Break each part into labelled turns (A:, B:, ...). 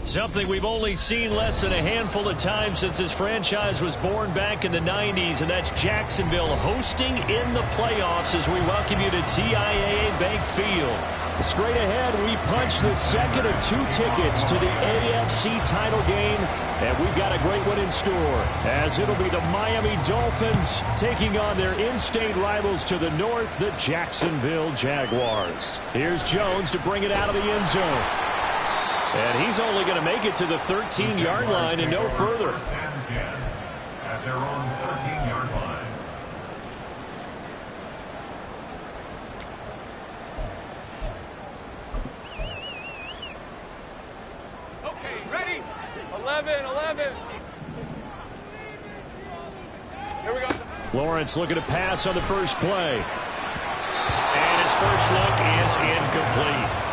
A: Something we've only seen less than a handful of times since this franchise was born back in the 90s, and that's Jacksonville hosting in the playoffs as we welcome you to TIAA Bank Field. Straight ahead, we punch the second of 2 tickets to the AFC title game, and we've got a great one in store, as it'll be the Miami Dolphins taking on their in-state rivals to the north, the Jacksonville Jaguars. Here's Jones to bring it out of the end zone. And he's only going to make it to the 13-yard line and no further.
B: At their own 13-yard line.
C: Okay, ready? 11. Here we go.
A: Lawrence looking to pass on the first play. And his first look is incomplete.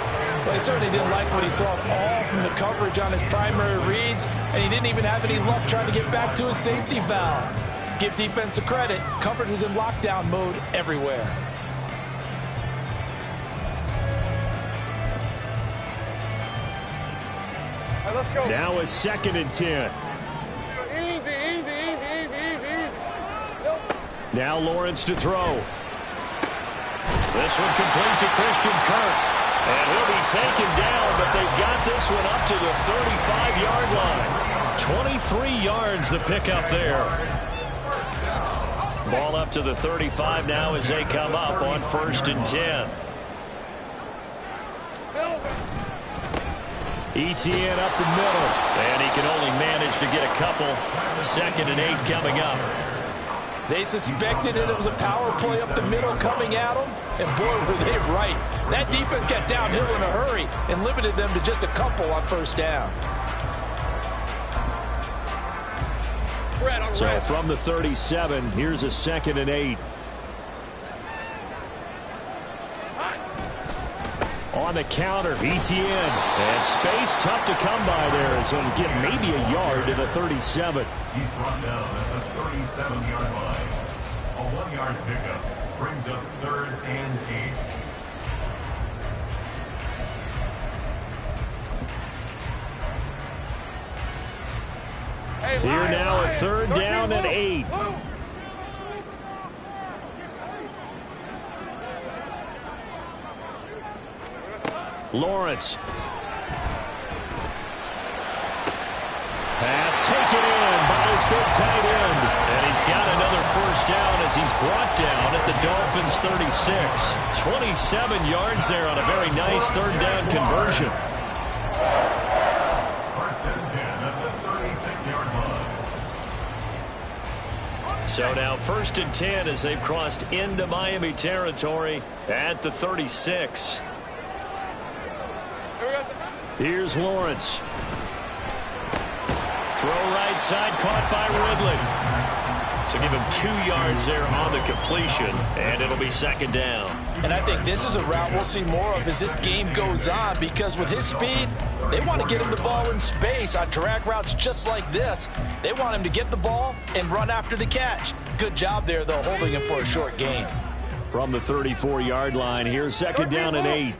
D: But he certainly didn't like what he saw all from the coverage on his primary reads, and he didn't even have any luck trying to get back to his safety valve. Give defense a credit. Coverage was in lockdown mode everywhere.
C: All right, let's go.
A: Now a 2nd and 10.
C: Easy.
A: Now Lawrence to throw. This one complete to Christian Kirk. And he'll be taken down, but they've got this one up to the 35-yard line. 23 yards the pickup there. Ball up to the 35 now as they come up on 1st and 10. Etienne up the middle, and he can only manage to get a couple. 2nd and 8 coming up.
D: They suspected it was a power play up the middle coming at them, and boy, were they right. That defense got downhill in a hurry and limited them to just a couple on 1st down.
A: So from the 37, here's a 2nd and 8. On the counter, Etienne. And space tough to come by there as he'll get maybe a yard to the 37.
B: He's brought down at the 37-yard line. A 1-yard pickup brings up 3rd and 8.
A: Here now a 3rd down and 8. Lawrence. Pass taken in by his big tight end. And he's got another 1st down as he's brought down at the Dolphins' 36. 27 yards there on a very nice 3rd down conversion.
B: 1st and 10 at the 36-yard line.
A: So now 1st and 10 as they've crossed into Miami territory at the 36. Here's Lawrence. Throw right side, caught by Ridley. So give him 2 yards there on the completion, and it'll be 2nd down.
D: And I think this is a route we'll see more of as this game goes on, because with his speed, they want to get him the ball in space on drag routes just like this. They want him to get the ball and run after the catch. Good job there, though, holding him for a short gain.
A: From the 34-yard line, here's 2nd down and 8.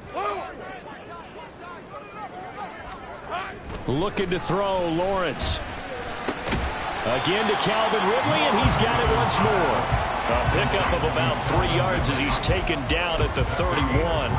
A: Looking to throw, Lawrence. Again to Calvin Ridley, and he's got it once more. A pickup of about 3 yards as he's taken down at the 31.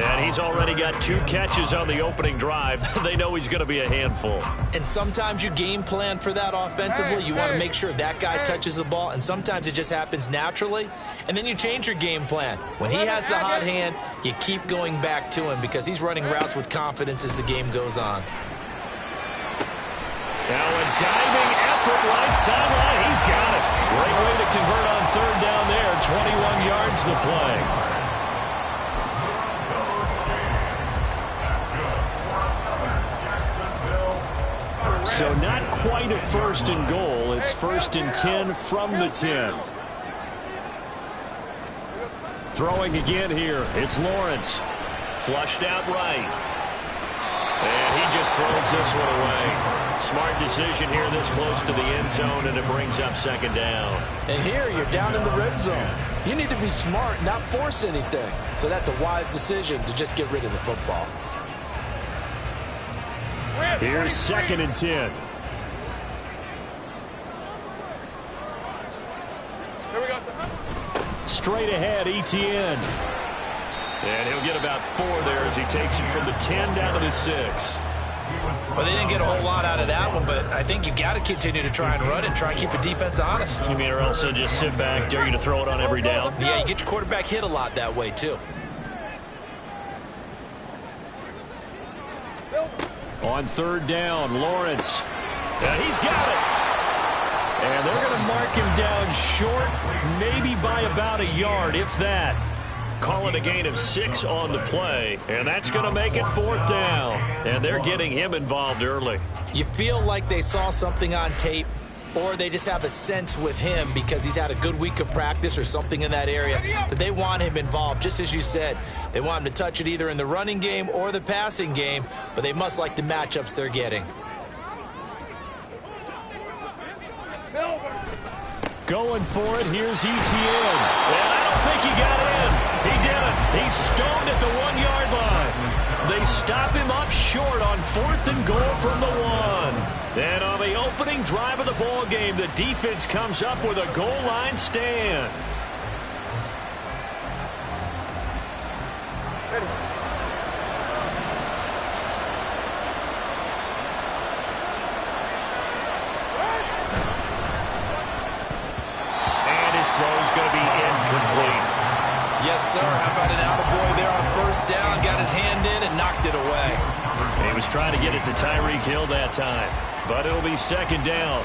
A: And he's already got 2 catches on the opening drive. They know he's going to be a handful.
D: And sometimes you game plan for that offensively. You want to make sure that guy touches the ball, and sometimes it just happens naturally. And then you change your game plan. When he has the hot hand, you keep going back to him because he's running routes with confidence as the game goes on.
A: Now a diving effort right sideline. He's got it. Great way to convert on 3rd down there. 21 yards the play. So not quite a 1st and goal. It's 1st and 10 from the 10. Throwing again here. It's Lawrence. Flushed out right. And he just throws this one away. Smart decision here this close to the end zone, and it brings up second down.
D: And here you're down in the red zone. You need to be smart, not force anything. So that's a wise decision to just get rid of the football.
A: Here's 2nd and 10.
C: Here we go.
A: Straight ahead, ETN. And he'll get about 4 there as he takes it from the 10 down to the 6.
D: Well, they didn't get a whole lot out of that one, but I think you've got to continue to try and run and try and keep the defense honest.
A: You mean, or else they'll just sit back, dare you to throw it on every down?
D: Yeah, you get your quarterback hit a lot that way, too.
A: On 3rd down, Lawrence. He's got it. And they're going to mark him down short, maybe by about a yard, if that. Call it a gain of 6 on the play, and that's going to make it 4th down. And they're getting him involved early.
D: You feel like they saw something on tape, or they just have a sense with him because he's had a good week of practice or something in that area that they want him involved. Just as you said, they want him to touch it either in the running game or the passing game, but they must like the matchups they're getting.
A: Going for it, here's ETN. And I don't think he got in. He didn't. He's stoned at the 1-yard line. They stop him up short on 4th and goal from the 1. Then on the opening drive of the ball game, the defense comes up with a goal line stand. Throw's going to be incomplete.
D: Yes, sir. How about an attaboy there on 1st down? Got his hand in and knocked it away.
A: He was trying to get it to Tyreek Hill that time, but it'll be 2nd down.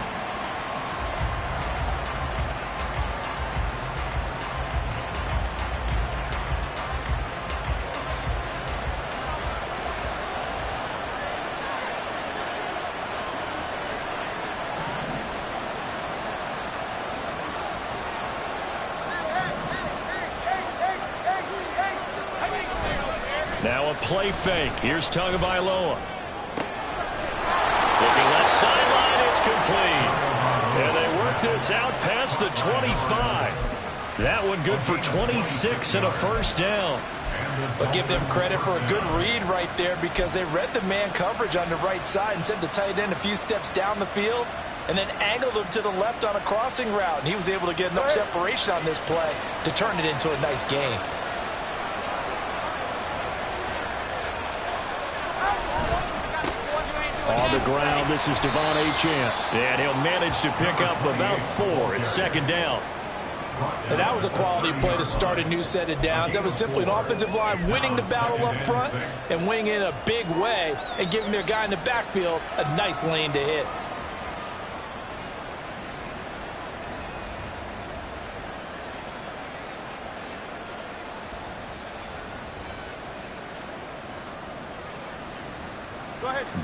A: Now a play fake. Here's Tagovailoa. Looking left sideline, it's complete. And they work this out past the 25. That one good for 26 and a 1st down.
D: But give them credit for a good read right there because they read the man coverage on the right side and sent the tight end a few steps down the field and then angled him to the left on a crossing route. And he was able to get enough separation on this play to turn it into a nice game.
A: On the ground, this is Devon Achane. And he'll manage to pick up about 4. It's 2nd down.
D: And that was a quality play to start a new set of downs. That was simply an offensive line winning the battle up front and winning in a big way and giving their guy in the backfield a nice lane to hit.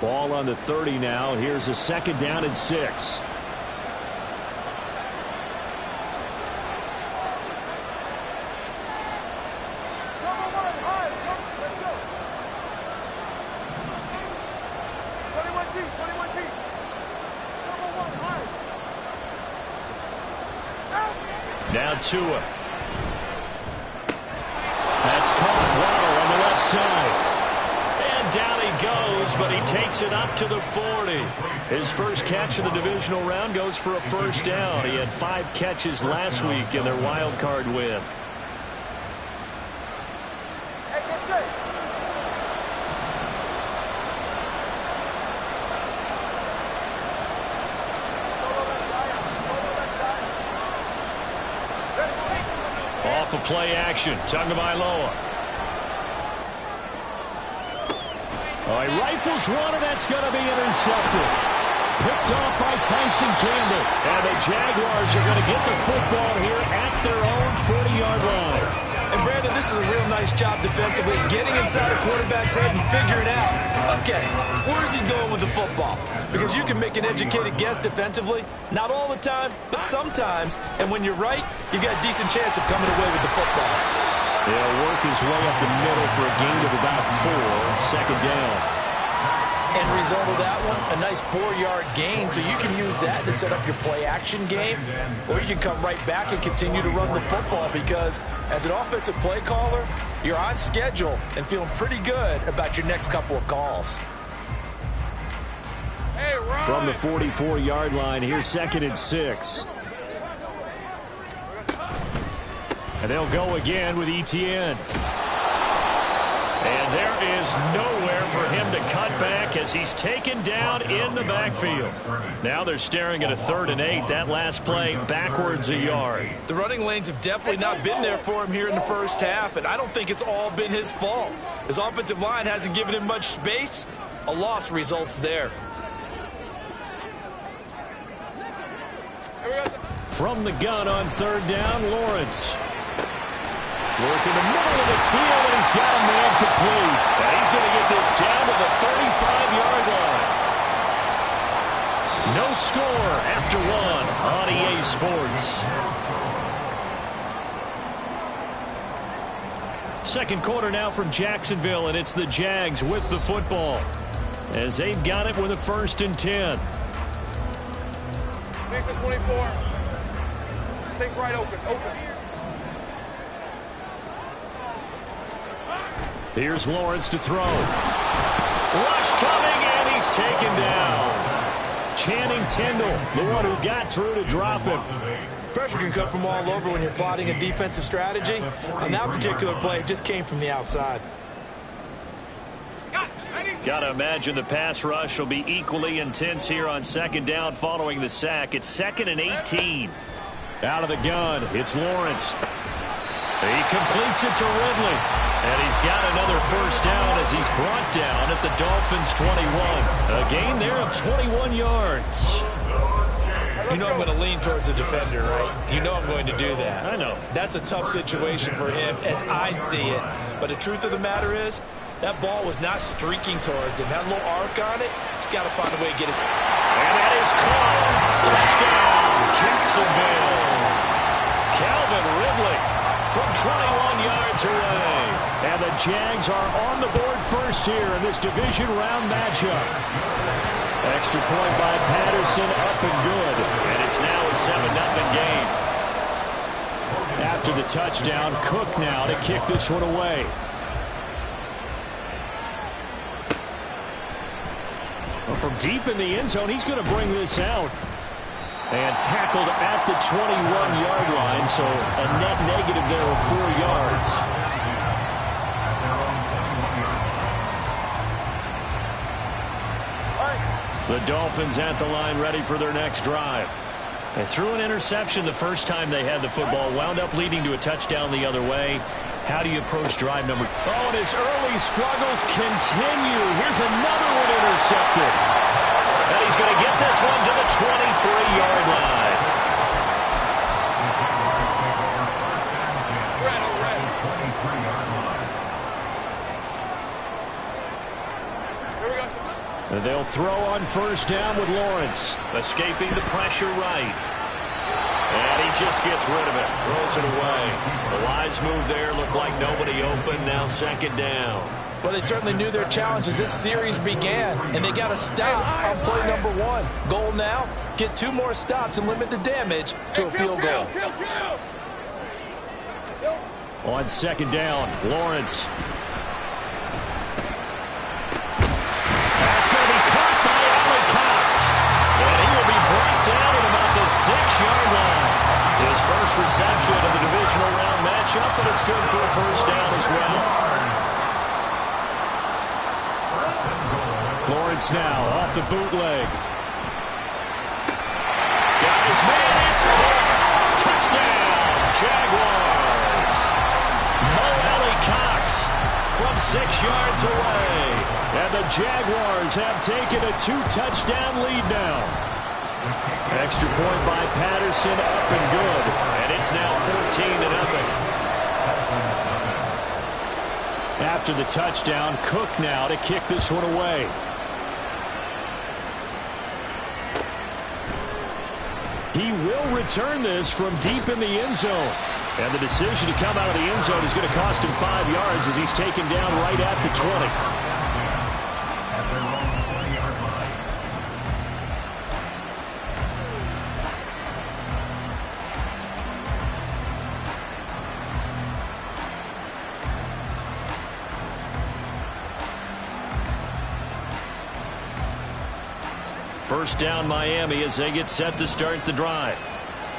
A: Ball on the 30 now. Here's a 2nd down and 6. Now Tua. That's caught Waddle on the left side. And down he goes, but he takes it up to the 40. His first catch of the divisional round goes for a 1st down. He had 5 catches last week in their wild card win. Off of play action, Tagovailoa. Oh, he rifles one, and that's going to be intercepted. Picked off by Tyson Campbell. And the Jaguars are going to get the football here at their own 40-yard line.
D: And, Brandon, this is a real nice job defensively, getting inside a quarterback's head and figuring out, okay, where's he going with the football? Because you can make an educated guess defensively, not all the time, but sometimes. And when you're right, you've got a decent chance of coming away with the football.
A: He'll work his way up the middle for a gain of about 4, second down.
D: End result of that one, a nice 4-yard gain, so you can use that to set up your play-action game, or you can come right back and continue to run the football because as an offensive play caller, you're on schedule and feeling pretty good about your next couple of calls.
C: Hey, Ryan.
A: From the 44-yard line, here's 2nd and 6. And they'll go again with Etienne. And there is nowhere for him to cut back as he's taken down in the backfield. Now they're staring at a 3rd and 8. That last play backwards a yard.
D: The running lanes have definitely not been there for him here in the first half, and I don't think it's all been his fault. His offensive line hasn't given him much space. A loss results there.
A: From the gun on 3rd down, Lawrence. Work in the middle of the field, and he's got a man complete. And he's going to get this down to the 35-yard line. No score after 1 on EA Sports. Second quarter now from Jacksonville, and it's the Jags with the football as they've got it with a 1st and 10.
C: Next to 24. Take right open.
A: Here's Lawrence to throw. Rush coming, and he's taken down. Channing Tindall, the one who got through to drop him.
D: Pressure can come from all over when you're plotting a defensive strategy. On that particular play, it just came from the outside.
A: Got to imagine the pass rush will be equally intense here on 2nd down following the sack. It's 2nd and 18. Out of the gun, it's Lawrence. He completes it to Ridley. And he's got another 1st down as he's brought down at the Dolphins' 21. A gain there of 21 yards.
D: You know I'm going to lean towards the defender, right? You know I'm going to do that.
A: I know.
D: That's a tough situation for him as I see it. But the truth of the matter is, that ball was not streaking towards him. Had a little arc on it. He's got to find a way to get it.
A: And that is caught. Touchdown, Jacksonville. Calvin Ridley from 21 yards away. And the Jags are on the board first here in this division round matchup. Extra point by Patterson, up and good. And it's now a 7-0 game. After the touchdown, Cook now to kick this one away. Well, from deep in the end zone, he's going to bring this out. And tackled at the 21-yard line, so a net negative there of 4 yards. The Dolphins at the line ready for their next drive. They threw an interception the first time they had the football, wound up leading to a touchdown the other way. How do you approach drive number? Oh, and his early struggles continue. Here's another one intercepted. And he's going to get this one to the 23-yard line. And they'll throw on 1st down with Lawrence. Escaping the pressure right. And he just gets rid of it. Throws it away. The wise move there. Looked like nobody open. Now 2nd down.
D: Well, they certainly knew their challenge as this series began, and they got a stop on play number 1. Goal now, get 2 more stops and limit the damage to a field goal.
A: On 2nd down, Lawrence. That's going to be caught by Allen Cox. And he will be brought down at about the 6-yard line. His first reception of the divisional round matchup, but it's good for a 1st down as well. Lawrence now off the bootleg. Got his man, it's caught. Touchdown, Jaguars. Mo Cox from 6 yards away. And the Jaguars have taken a 2-touchdown lead now. Extra point by Patterson, up and good. And it's now 14-0. After the touchdown, Cook now to kick this one away. He will return this from deep in the end zone. And the decision to come out of the end zone is going to cost him 5 yards as he's taken down right at the 20.
B: At their own 20-yard line.
A: First down Miami as they get set to start the drive.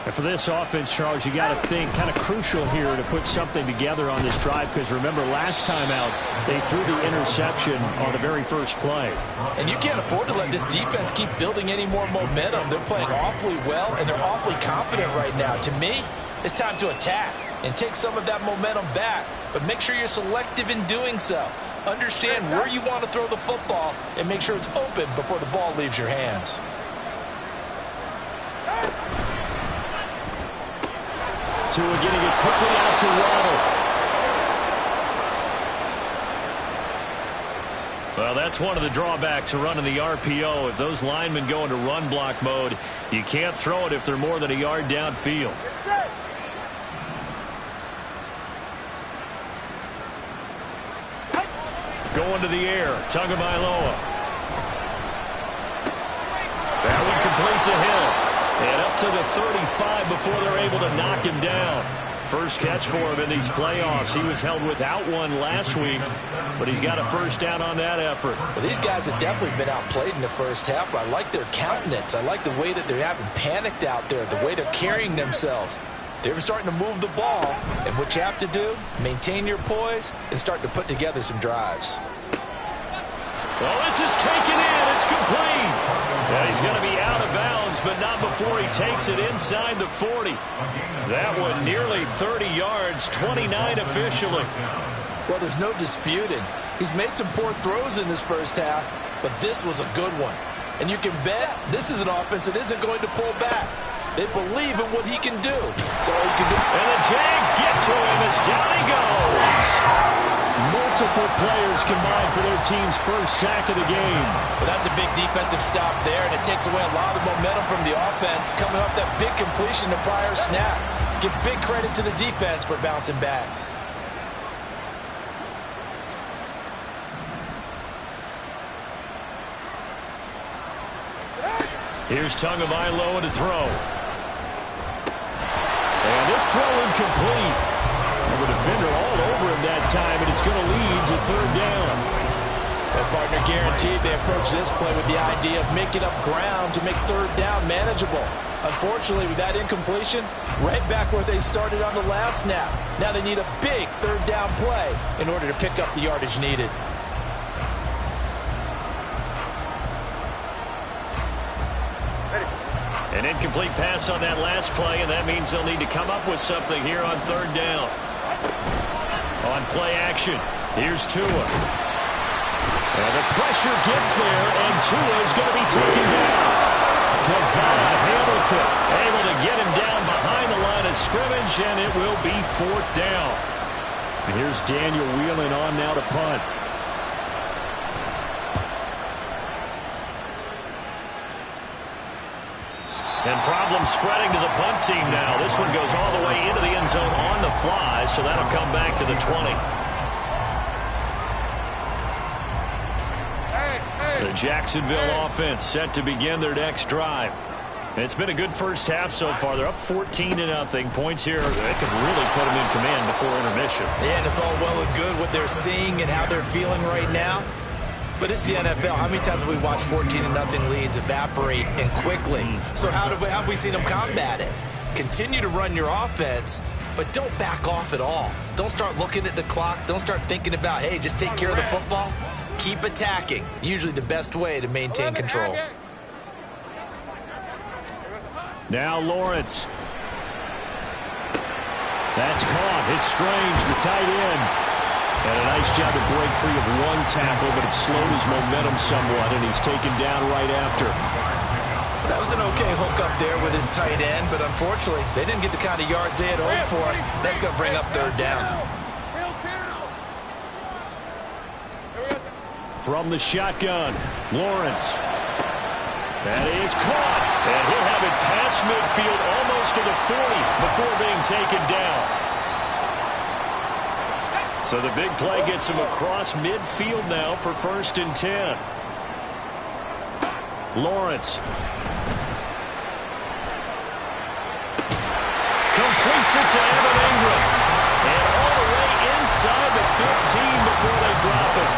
E: And for this offense, Charles, you got to think kind of crucial here to put something together on this drive, because remember last time out they threw the interception on the very first play.
D: And you can't afford to let this defense keep building any more momentum. They're playing awfully well and they're awfully confident right now. To me, it's time to attack and take some of that momentum back, but make sure you're selective in doing so. Understand where you want to throw the football and make sure it's open before the ball leaves your hands.
A: Tua getting it quickly out to Waddle. Well, that's one of the drawbacks of running the RPO. If those linemen go into run block mode, you can't throw it if they're more than a yard downfield. Going to the air, Tagovailoa. That one complete to Hill. And up to the 35 before they're able to knock him down. First catch for him in these playoffs. He was held without one last week, but he's got a first down on that effort.
D: Well, these guys have definitely been outplayed in the first half, but I like their countenance. I like the way that they haven't panicked out there, the way they're carrying themselves. They're starting to move the ball, and what you have to do, maintain your poise and start to put together some drives.
A: Well, this is taken in. It's complete. Yeah, he's going to be out of bounds, but not before he takes it inside the 40. That one nearly 30 yards, 29 officially.
D: Well, there's no disputing. He's made some poor throws in this first half, but this was a good one. And you can bet this is an offense that isn't going to pull back. They believe in what he can do. So all you can do.
A: And the Jags get to him as down he goes. Multiple players combined for their team's first sack of the game.
D: Well, that's a big defensive stop there, and it takes away a lot of momentum from the offense coming off that big completion the prior snap. Give big credit to the defense for bouncing back.
A: Here's Tagovailoa to throw. And this throw incomplete. And the defender all over him that time, and it's going to lead to third down.
D: Their partner guaranteed they approach this play with the idea of making up ground to make third down manageable. Unfortunately, with that incompletion, right back where they started on the last snap. Now they need a big third down play in order to pick up the yardage needed.
A: An incomplete pass on that last play, and that means they'll need to come up with something here on third down. On play action, here's Tua. And the pressure gets there, and Tua is going to be taken down. Devon Hamilton able to get him down behind the line of scrimmage, and it will be fourth down. And here's Daniel Whelan on now to punt. And problems spreading to the punt team now. This one goes all the way into the end zone on the fly, so that'll come back to the 20. The Jacksonville offense set to begin their next drive. And it's been a good first half so far. They're up 14-0. Points here that could really put them in command before intermission.
D: Yeah, and it's all well and good what they're seeing and how they're feeling right now. But it's the NFL. How many times have we watched 14-0 leads evaporate and quickly? So how have we seen them combat it? Continue to run your offense, but don't back off at all. Don't start looking at the clock. Don't start thinking about, hey, just take care of the football. Keep attacking. Usually the best way to maintain control.
A: Now Lawrence. That's caught. It's Strange, the tight end. And a nice job to break free of one tackle, but it slowed his momentum somewhat, and he's taken down right after.
D: That was an okay hook up there with his tight end, but unfortunately, they didn't get the kind of yards they had hoped for. That's going to bring up third down.
A: From the shotgun, Lawrence. That is caught, and he'll have it past midfield almost to the 40 before being taken down. So the big play gets him across midfield now for 1st and 10. Lawrence. Completes it to Evan Ingram. And all the way inside the 15 before they drop it.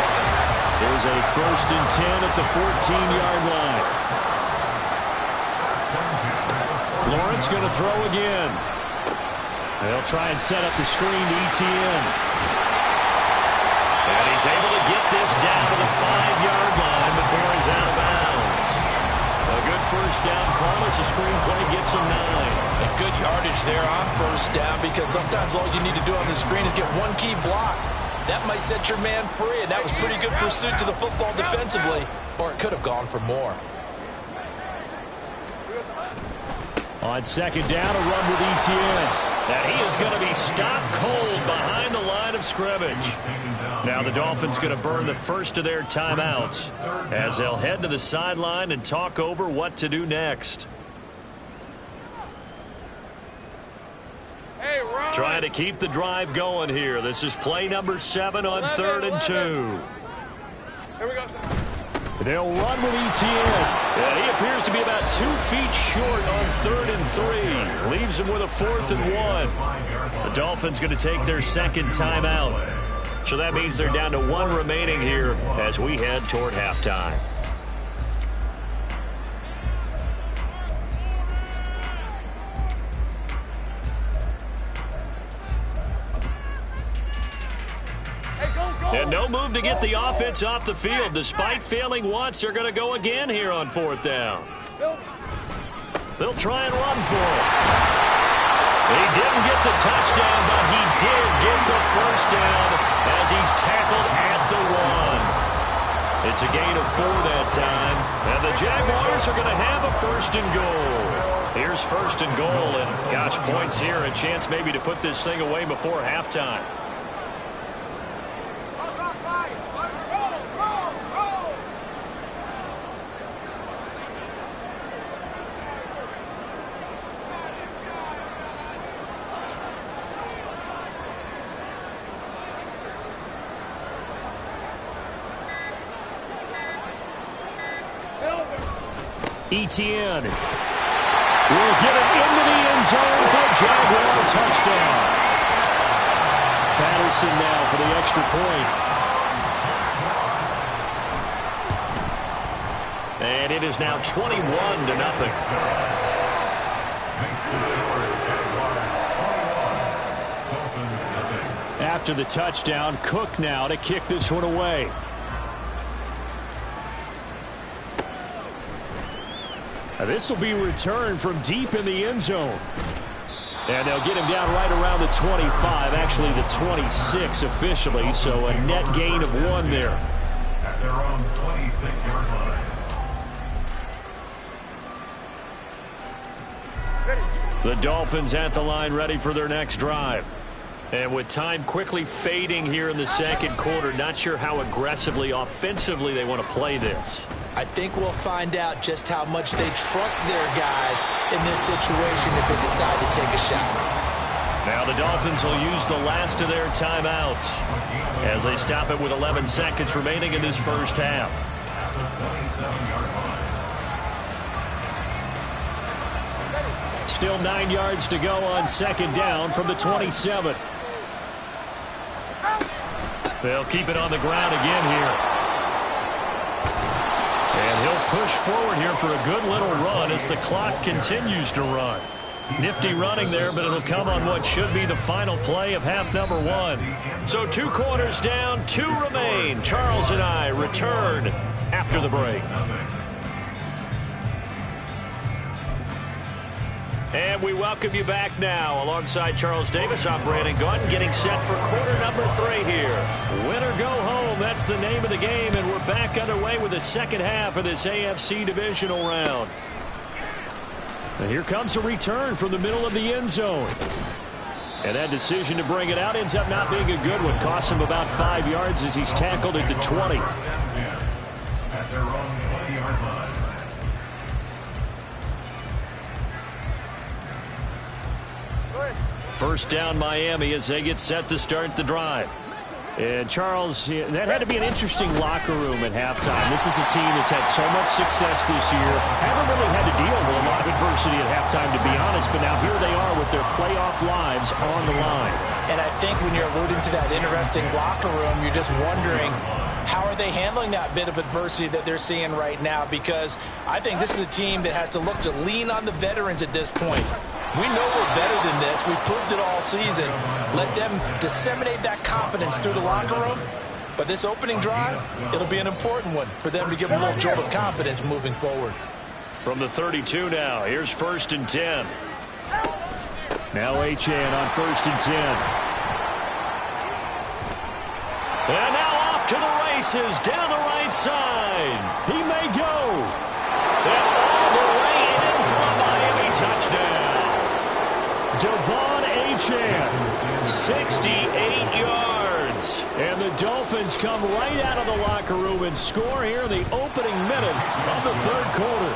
A: There's a 1st and 10 at the 14-yard line. Lawrence going to throw again. They'll try and set up the screen to ETN. And he's able to get this down to the 5-yard line before he's out of bounds. A good 1st down call as the screenplay gets him 9.
D: And good yardage there on 1st down, because sometimes all you need to do on the screen is get one key block. That might set your man free, and that was pretty good pursuit to the football defensively, or it could have gone for more.
A: On 2nd down, a run with ETN. And he is going to be stopped cold behind the line of scrimmage. Now the Dolphins going to burn the first of their timeouts as they'll head to the sideline and talk over what to do next.
C: Hey, Ron.
A: Trying to keep the drive going here. This is play number 7 on 3rd and 2.
C: Here we go.
A: They'll run with ETN. And he appears to be about 2 feet short on 3rd and 3. Leaves him with a 4th and 1. The Dolphins going to take their 2nd timeout. So that means they're down to 1 remaining here as we head toward halftime. And no move to get the offense off the field. Despite failing once, they're going to go again here on 4th down. They'll try and run for it. He didn't get the touchdown, but he did get the 1st down as he's tackled at the 1. It's a gain of 4 that time. And the Jaguars are going to have a 1st and goal. Here's 1st and goal, and gosh, points here. A chance maybe to put this thing away before halftime. ETN will get it into the end zone for a Jaguar touchdown. Patterson now for the extra point. And it is now 21-0. After the touchdown, Cook now to kick this one away. This will be returned from deep in the end zone. And they'll get him down right around the 25, actually the 26 officially, so a net gain of 1 there.
B: At their own 26-yard line.
A: The Dolphins at the line ready for their next drive. And with time quickly fading here in the 2nd quarter, not sure how aggressively, offensively they want to play this.
D: I think we'll find out just how much they trust their guys in this situation if they decide to take a shot.
A: Now the Dolphins will use the last of their timeouts as they stop it with 11 seconds remaining in this 1st half.
B: At the 27-yard line.
A: Still 9 yards to go on 2nd down from the 27. They'll keep it on the ground again here. And he'll push forward here for a good little run as the clock continues to run. Nifty running there, but it'll come on what should be the final play of half number 1. So 2 quarters down, 2 remain. Charles and I return after the break. And we welcome you back now. Alongside Charles Davis, I'm Brandon Gunn, getting set for quarter number 3 here. Win or go home, that's the name of the game, and we're back underway with the 2nd half of this AFC divisional round. And here comes a return from the middle of the end zone. And that decision to bring it out ends up not being a good one. Costs him about 5 yards as he's tackled at the 20.
B: At their own 20-yard line.
A: First down Miami as they get set to start the drive.
E: And, Charles, that had to be an interesting locker room at halftime. This is a team that's had so much success this year. Haven't really had to deal with a lot of adversity at halftime, to be honest. But now here they are with their playoff lives on the line.
D: And I think when you're alluding to that interesting locker room, you're just wondering, how are they handling that bit of adversity that they're seeing right now? Because I think this is a team that has to look to lean on the veterans at this point. We know we're better than this. We've proved it all season. Let them disseminate that confidence through the locker room. But this opening drive, it'll be an important one for them to give them a little jolt of confidence moving forward.
A: From the 32 now, here's 1st and 10.
E: Now Achane on 1st and 10.
A: And now off to the races down the right side.
E: He may go.
A: And all the way in for a Miami touchdown.
E: Devon Achane,
A: 68 yards.
E: And the Dolphins come right out of the locker room and score here in the opening minute of the 3rd quarter.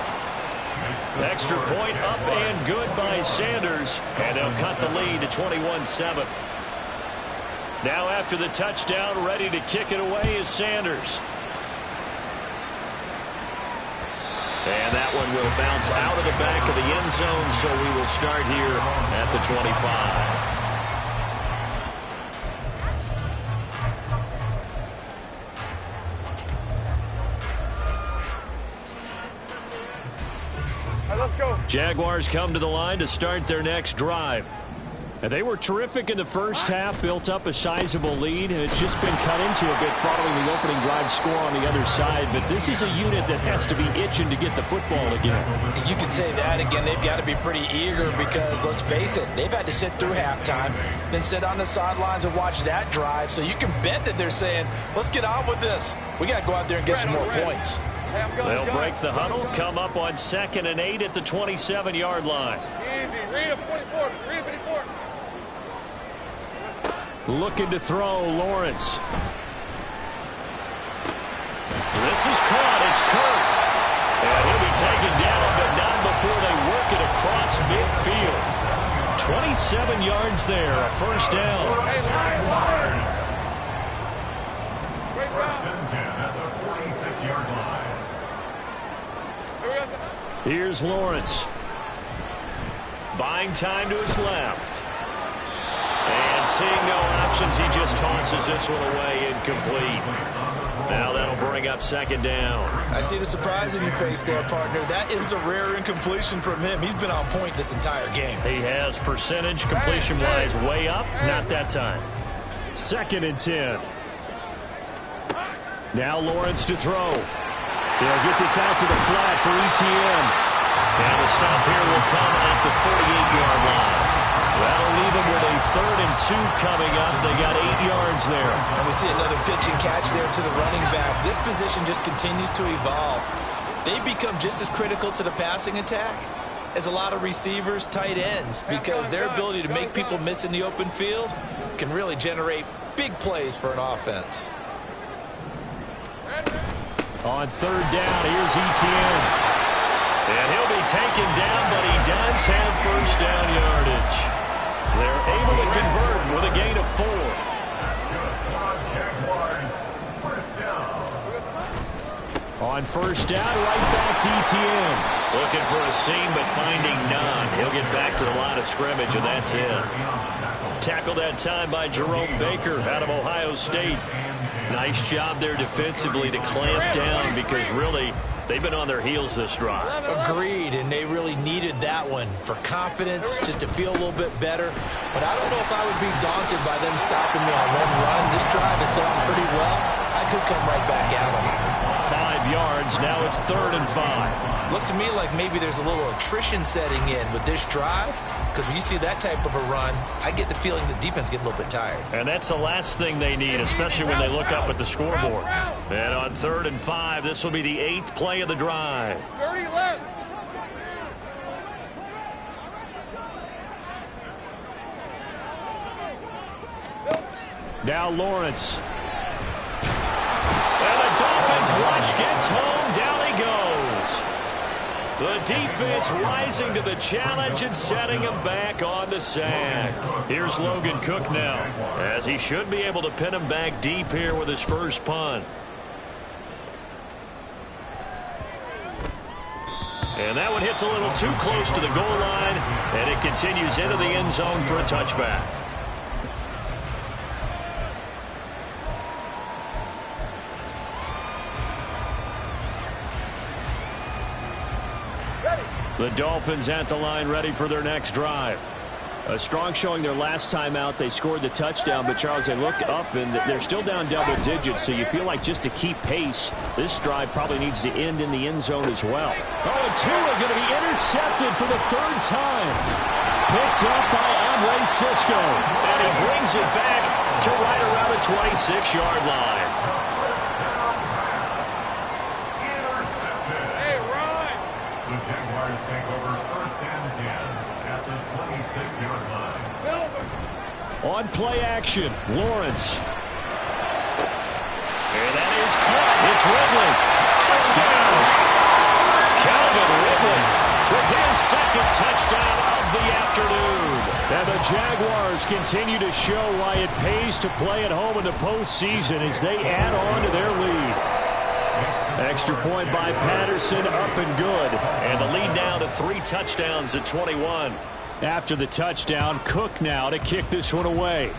A: Extra point up and good by Sanders. And they'll cut the lead to 21-7. Now after the touchdown, ready to kick it away is Sanders. And that one will bounce out of the back of the end zone, so we will start here at the 25.
C: Let's go.
A: Jaguars come to the line to start their next drive.
E: And they were terrific in the first half, built up a sizable lead, and it's just been cut into a bit following the opening drive score on the other side. But this is a unit that has to be itching to get the football again.
D: You can say that again. They've got to be pretty eager because, let's face it, they've had to sit through halftime, then sit on the sidelines and watch that drive. So you can bet that they're saying, let's get on with this. We got to go out there and get some more points.
A: They'll break the huddle, come up on 2nd and 8 at the 27-yard line.
C: Easy. Read a 44. Read a 54.
E: Looking to throw, Lawrence.
A: This is caught. It's Kirk. And he'll be taken down, but not before they work it across midfield. 27 yards there, a 1st down.
C: Hey, line.
B: First and 10 at the 46-yard line.
E: Here's Lawrence.
A: Buying time to his left. And seeing no options, he just tosses this one away, incomplete. Now that'll bring up 2nd down.
D: I see the surprise in your face there, partner. That is a rare incompletion from him. He's been on point this entire game.
A: He has percentage completion-wise way up. Not that time.
E: 2nd and 10. Now Lawrence to throw. They'll get this out to the flat for ETN.
A: And the stop here will come at the 48-yard line. That'll leave them with a 3rd and 2 coming up. They got 8 yards there.
D: And we see another pitch and catch there to the running back. This position just continues to evolve. They become just as critical to the passing attack as a lot of receivers, tight ends, because their ability to make people miss in the open field can really generate big plays for an offense.
E: On 3rd down, here's ETN.
A: And he'll be taken down, but he does have 1st down yardage. They're able to convert with a gain of 4.
B: That's good. Jaguars. First down.
E: On 1st down, right back to ETN.
A: Looking for a seam, but finding none. He'll get back to the line of scrimmage, and that's it. Tackled that time by Jerome Baker out of Ohio State. Nice job there defensively to clamp down because really they've been on their heels this drive.
D: Agreed, and they really needed that one for confidence, just to feel a little bit better. But I don't know if I would be daunted by them stopping me on one run. This drive has gone pretty well. I could come right back at them.
A: 5 yards, now it's 3rd and 5.
D: Looks to me like maybe there's a little attrition setting in with this drive, because when you see that type of a run, I get the feeling the defense get a little bit tired.
A: And that's the last thing they need, especially when they look up at the scoreboard. And on 3rd and 5, this will be the 8th play of the drive.
C: 30 left.
E: Now Lawrence.
A: And the Dolphins rush gets home. Down he goes. The defense rising to the challenge and setting him back on the sack. Here's Logan Cook now, as he should be able to pin him back deep here with his first punt. And that one hits a little too close to the goal line, and it continues into the end zone for a touchback. The Dolphins at the line, ready for their next drive. A strong showing their last time out. They scored the touchdown, but, Charles, they look up, and they're still down double digits, so you feel like just to keep pace, this drive probably needs to end in the end zone as well. Oh, and Tua going to be intercepted for the third time. Picked up by Andre Sisco, and he brings it back to right around the 26-yard line.
B: The Jaguars take over 1st and 10 at the 26-yard line.
A: On play action, Lawrence. And that is caught. It's Ridley. Touchdown. Calvin Ridley with his second touchdown of the afternoon. And the Jaguars continue to show why it pays to play at home in the postseason as they add on to their lead. Extra point by Patterson, up and good. And the lead now to 3 touchdowns at 21. After the touchdown, Cook now to kick this one away.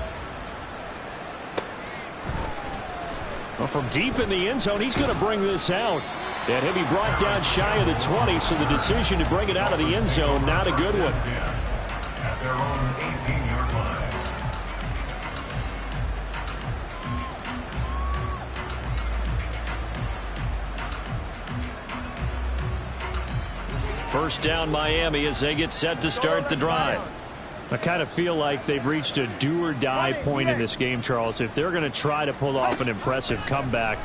A: Well, from deep in the end zone, he's going to bring this out. And he'll be brought down shy of the 20, so the decision to bring it out of the end zone, not a good one.
B: At their own 18-yard line.
A: First down, Miami, as they get set to start the drive. I kind of feel like they've reached a do-or-die point in this game, Charles. If they're going to try to pull off an impressive comeback,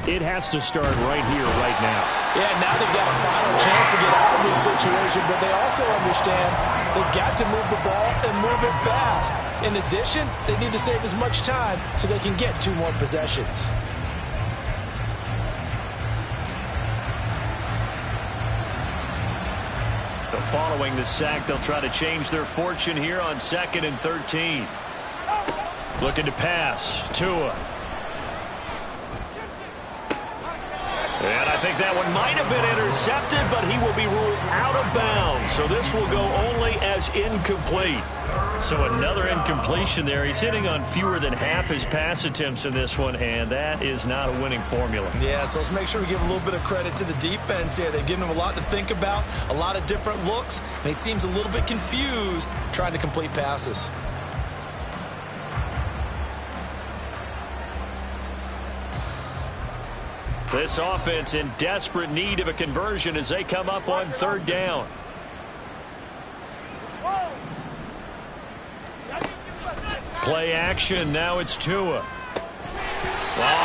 A: it has to start right here, right now.
D: Yeah, now they've got a final chance to get out of this situation, but they also understand they've got to move the ball and move it fast. In addition, they need to save as much time so they can get 2 more possessions.
A: Following the sack, they'll try to change their fortune here on 2nd and 13. Looking to pass. Tua. And I think that one might have been intercepted, but he will be ruled out of bounds. So this will go only as incomplete. So another incompletion there. He's hitting on fewer than half his pass attempts in this one, and that is not a winning formula.
D: Yeah, so let's make sure we give a little bit of credit to the defense here. They've given him a lot to think about, a lot of different looks, and he seems a little bit confused trying to complete passes.
A: This offense in desperate need of a conversion as they come up on 3rd down. Play action. Now it's Tua. Well,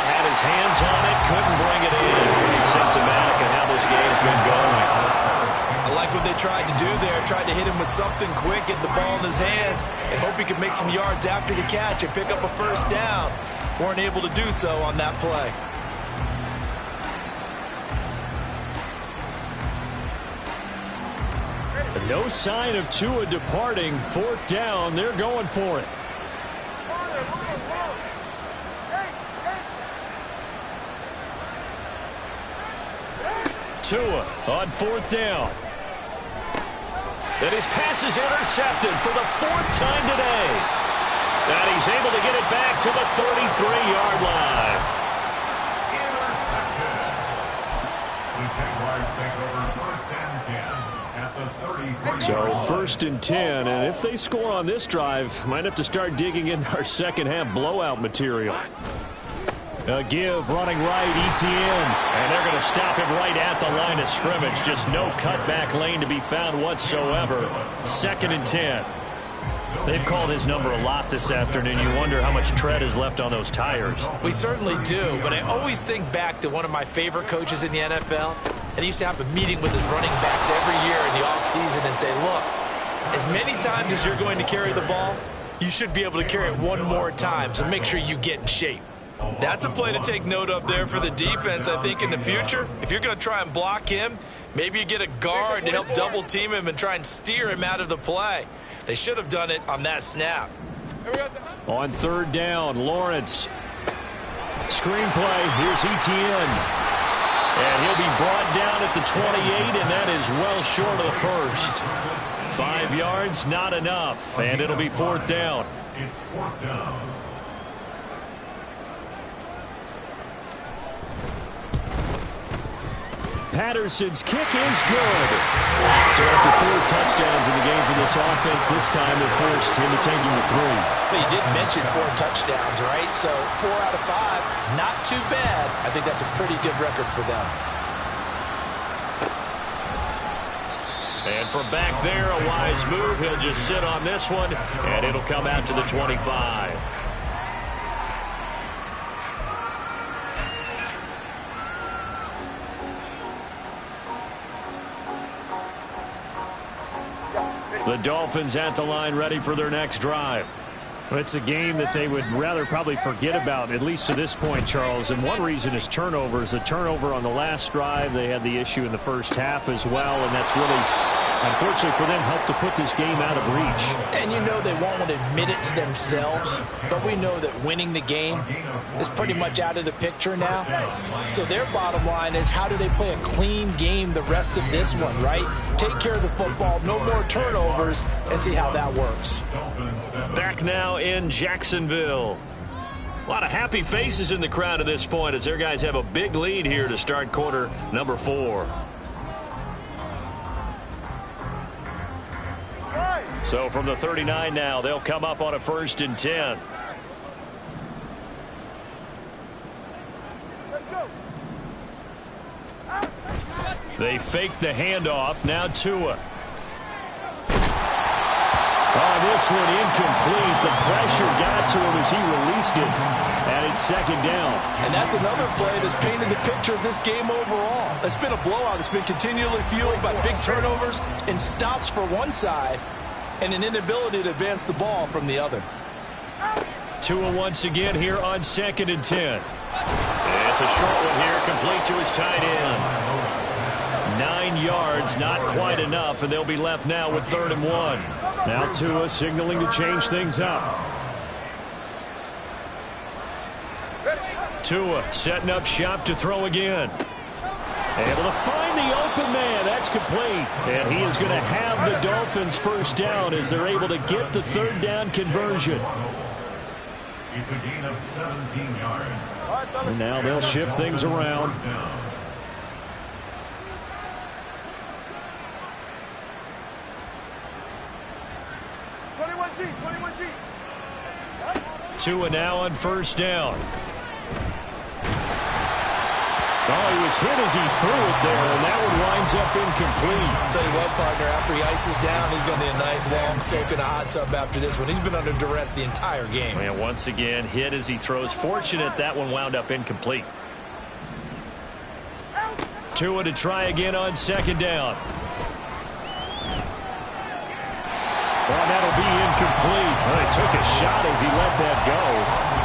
A: had his hands on it, couldn't bring it in. Pretty symptomatic of how this game's been going.
D: I like what they tried to do there. Tried to hit him with something quick, get the ball in his hands, and hope he could make some yards after the catch and pick up a 1st down. Weren't able to do so on that play.
A: No sign of Tua departing. 4th down. They're going for it. Tua on 4th down. And his pass is intercepted for the 4th time today. And he's able to get it back to the 33-yard line.
B: The Jaguars take over 1st and 10 at the 33-yard
A: So
B: line.
A: 1st and 10, and if they score on this drive, might have to start digging in our second-half blowout material. A give, running right, Etienne. And they're going to stop him right at the line of scrimmage. Just no cutback lane to be found whatsoever. 2nd and 10. They've called his number a lot this afternoon. You wonder how much tread is left on those tires.
D: We certainly do, but I always think back to one of my favorite coaches in the NFL, and he used to have a meeting with his running backs every year in the offseason and say, look, as many times as you're going to carry the ball, you should be able to carry it one more time, so make sure you get in shape. That's a play to take note of there for the defense. I think in the future, if you're going to try and block him, maybe you get a guard to help double team him and try and steer him out of the play. They should have done it on that snap.
A: On third down, Lawrence. Screenplay, here's Etienne. And he'll be brought down at the 28, and that is well short of the first. 5 yards, not enough, and it'll be fourth down.
B: It's fourth down.
A: Patterson's kick is good. So after 4 touchdowns in the game for this offense, this time they're forced into taking the 3.
D: But you did mention 4 touchdowns, right? So 4 out of 5, not too bad. I think that's a pretty good record for them.
A: And from back there, a wise move. He'll just sit on this one, and it'll come out to the 25. The Dolphins at the line, ready for their next drive.
E: It's a game that they would rather probably forget about, at least to this point, Charles. And one reason is turnovers. A turnover on the last drive. They had the issue in the first half as well, and that's really, unfortunately for them, helped to put this game out of reach.
D: And you know they won't want to admit it to themselves, but we know that winning the game is pretty much out of the picture now. So their bottom line is, how do they play a clean game the rest of this one, right? Take care of the football, no more turnovers, and see how that works.
A: Back now in Jacksonville. A lot of happy faces in the crowd at this point as their guys have a big lead here to start quarter number 4. So from the 39 now, they'll come up on a 1st and 10. They fake the handoff. Now Tua. Oh, this one incomplete. The pressure got to him as he released it. And it's 2nd down.
D: And that's another play that's painted the picture of this game overall. It's been a blowout. It's been continually fueled by big turnovers and stops for one side and an inability to advance the ball from the other.
A: Tua once again here on 2nd and 10. It's a short one here, complete to his tight end. 9 yards, not quite enough, and they'll be left now with 3rd and 1. Now Tua signaling to change things up. Tua setting up shop to throw again. Able to find the open man. That's complete. And he is going to have the Dolphins 1st down as they're able to get the 3rd down conversion.
B: It's a gain of 17 yards.
E: And now they'll shift things around.
A: Tua now on 1st down. Oh, he was hit as he threw it there, and that one winds up incomplete.
D: I'll tell you what, partner, after he ices down, he's going to need a nice long soak in a hot tub after this one. He's been under duress the entire game.
A: And once again, hit as he throws. Fortunate that one wound up incomplete. Tua to try again on 2nd down. Well, that'll be incomplete. Well, he took a shot as he let that go.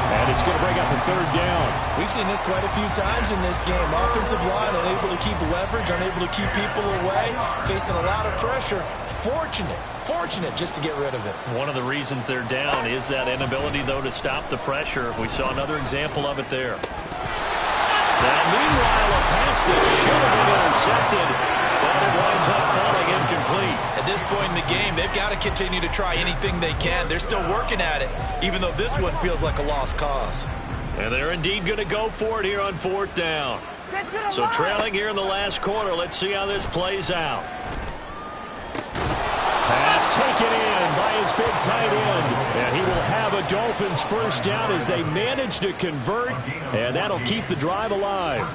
A: And it's going to bring up a 3rd down.
D: We've seen this quite a few times in this game. Offensive line unable to keep leverage, unable to keep people away, facing a lot of pressure. Fortunate just to get rid of it.
A: One of the reasons they're down is that inability, though, to stop the pressure. We saw another example of it there. And meanwhile, a pass that should have been intercepted, but it winds up falling incomplete.
D: At this point in the game, they've got to continue to try anything they can. They're still working at it, even though this one feels like a lost cause.
A: And they're indeed going to go for it here on 4th down. So trailing here in the last quarter. Let's see how this plays out. Pass taken in by his big tight end. And he will have a Dolphins 1st down as they manage to convert. And that'll keep the drive alive.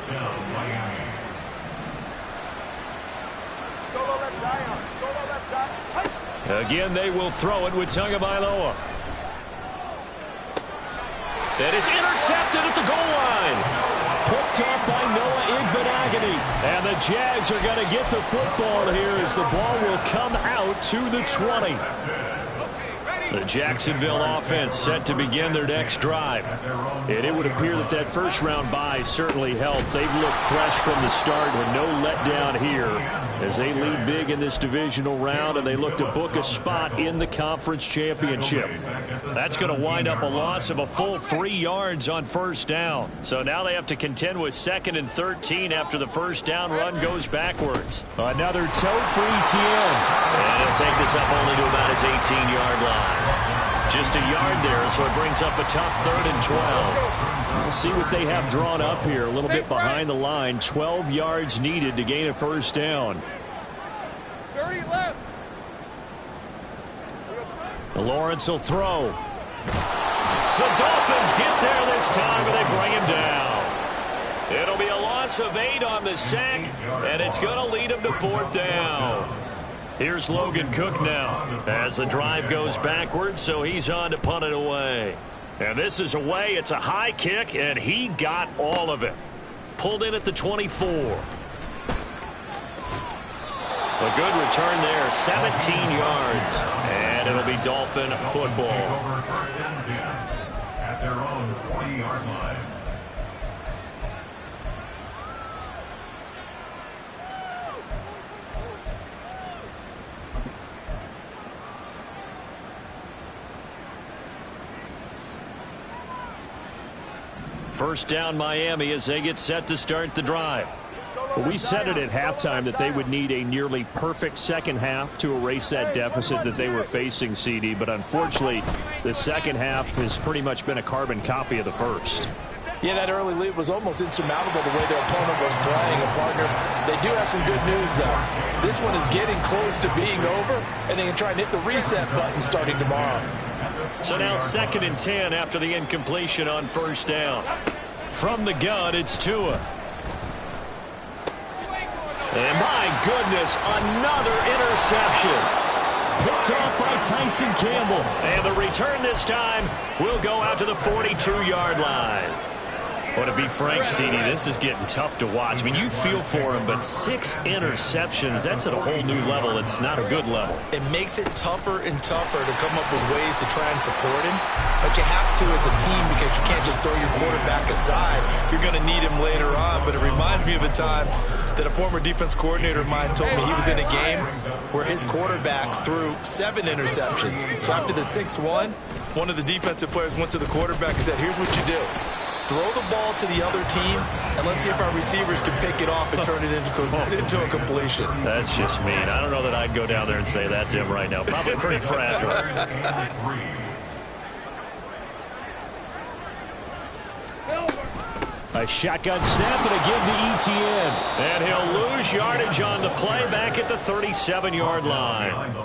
A: Again, they will throw it with Tagovailoa. And it's intercepted at the goal line. Picked up by Noah Igbenogany. And the Jags are going to get the football here as the ball will come out to the 20. The Jacksonville offense set to begin their next drive.
E: And it would appear that that first-round bye certainly helped. They've looked fresh from the start with no letdown here as they lead big in this divisional round, and they look to book a spot in the conference championship.
A: That's going to wind up a loss of a full 3 yards on first down. So now they have to contend with 2nd and 13 after the first down run goes backwards.
E: Another toe for ETN.
A: And he'll take this up only to about his 18-yard line. Just a yard there, so it brings up a tough 3rd and 12.
E: We'll see what they have drawn up here. A little bit behind the line. 12 yards needed to gain a first down.
C: 30 left.
E: Lawrence will throw.
A: The Dolphins get there this time, but they bring him down. It'll be a loss of 8 on the sack, and it's going to lead him to 4th down. Here's Logan Cook now as the drive goes backwards, so he's on to punt it away. And this is away. It's a high kick, and he got all of it. Pulled in at the 24. A good return there, 17 yards. And it'll be Dolphin football.
B: First and 10 at their own 40-yard line.
A: First down Miami as they get set to start the drive.
E: Well, we said it at halftime that they would need a nearly perfect second half to erase that deficit that they were facing, CD. But unfortunately, the second half has pretty much been a carbon copy of the first.
D: Yeah, that early lead was almost insurmountable the way their opponent was playing. And, partner, they do have some good news, though. This one is getting close to being over, and they can try and hit the reset button starting tomorrow.
A: So now 2nd and 10 after the incompletion on first down. From the gun, it's Tua. And my goodness, another interception.
E: Picked off by Tyson Campbell.
A: And the return this time will go out to the 42-yard line. Well, to be frank, CD, this is getting tough to watch. I mean, you feel for him, but 6 interceptions, that's at a whole new level. It's not a good level.
D: It makes it tougher and tougher to come up with ways to try and support him. But you have to as a team because you can't just throw your quarterback aside. You're going to need him later on. But it reminds me of a time that a former defense coordinator of mine told me he was in a game where his quarterback threw 7 interceptions. So after the 6-1, one of the defensive players went to the quarterback and said, here's what you do. Throw the ball to the other team, and let's see if our receivers can pick it off and turn it into a completion.
A: That's just mean. I don't know that I'd go down there and say that to him right now. Probably pretty fragile.
E: A shotgun snap and a give to ETN.
A: And he'll lose yardage on the play back at the 37-yard line.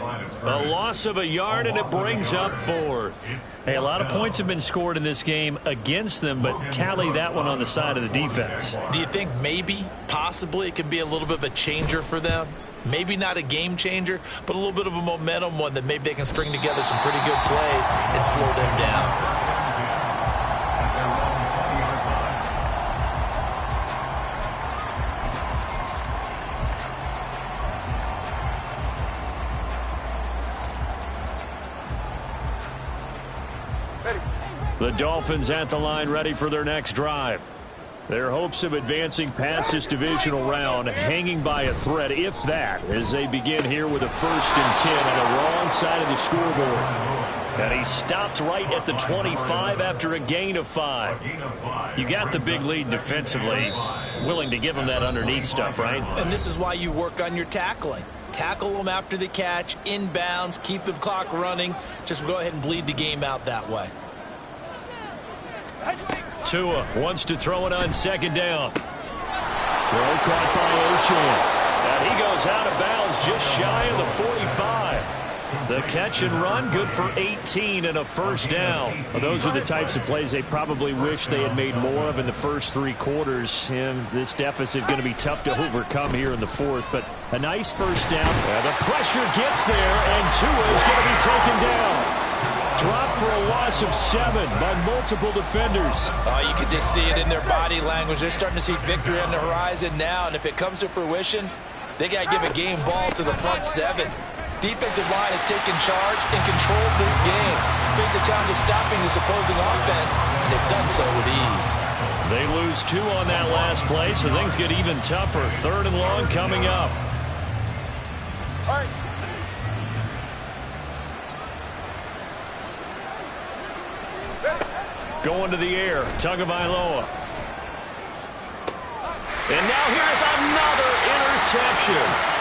A: A loss of a yard, and it brings up 4th. Hey, a lot of points have been scored in this game against them, but tally that one on the side of the defense.
D: Do you think maybe, possibly, it can be a little bit of a changer for them? Maybe not a game changer, but a little bit of a momentum one that maybe they can string together some pretty good plays and slow them down.
A: The Dolphins at the line ready for their next drive. Their hopes of advancing past this divisional round hanging by a thread, if that, as they begin here with a 1st and 10 on the wrong side of the scoreboard. And he stopped right at the 25 after a gain of 5. You got the big lead defensively, willing to give him that underneath stuff, right?
D: And this is why you work on your tackling. Tackle them after the catch, inbounds, keep the clock running. Just go ahead and bleed the game out that way.
A: Tua wants to throw it on 2nd down.
E: Throw caught by Ochan.
A: And he goes out of bounds just shy of the 45. The catch and run good for 18 and a 1st down.
E: Well, those are the types of plays they probably wish they had made more of in the first 3 quarters. And this deficit going to be tough to overcome here in the 4th. But a nice 1st down.
A: And the pressure gets there, and Tua is going to be taken down. Dropped for a loss of 7 by multiple defenders.
D: You can just see it in their body language. They're starting to see victory on the horizon now. And if it comes to fruition, they got to give a game ball to the front 7. defensive line has taken charge and controlled this game. Face a challenge of stopping this opposing offense, and they've done so with ease.
A: They lose 2 on that last play, so things get even tougher. 3rd and long coming up.
C: All right.
A: Going to the air, Tagovailoa. And now here's another interception.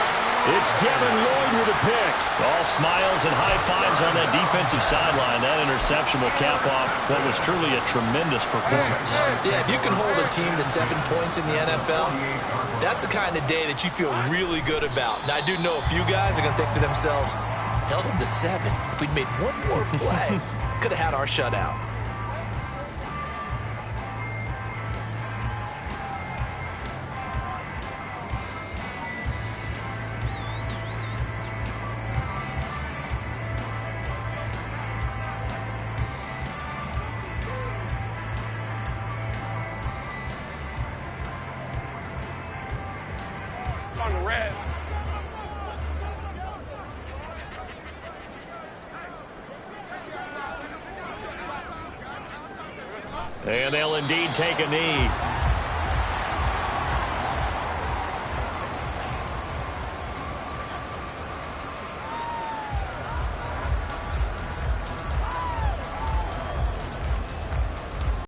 A: It's Devin Lloyd with a pick. All smiles and high fives on that defensive sideline. That interception will cap off what was truly a tremendous performance.
D: Yeah, if you can hold a team to 7 points in the NFL, that's the kind of day that you feel really good about. Now, I do know a few guys are going to think to themselves, held them to 7. If we'd made one more play, could have had our shutout.
C: On the red.
A: And they'll indeed take a knee.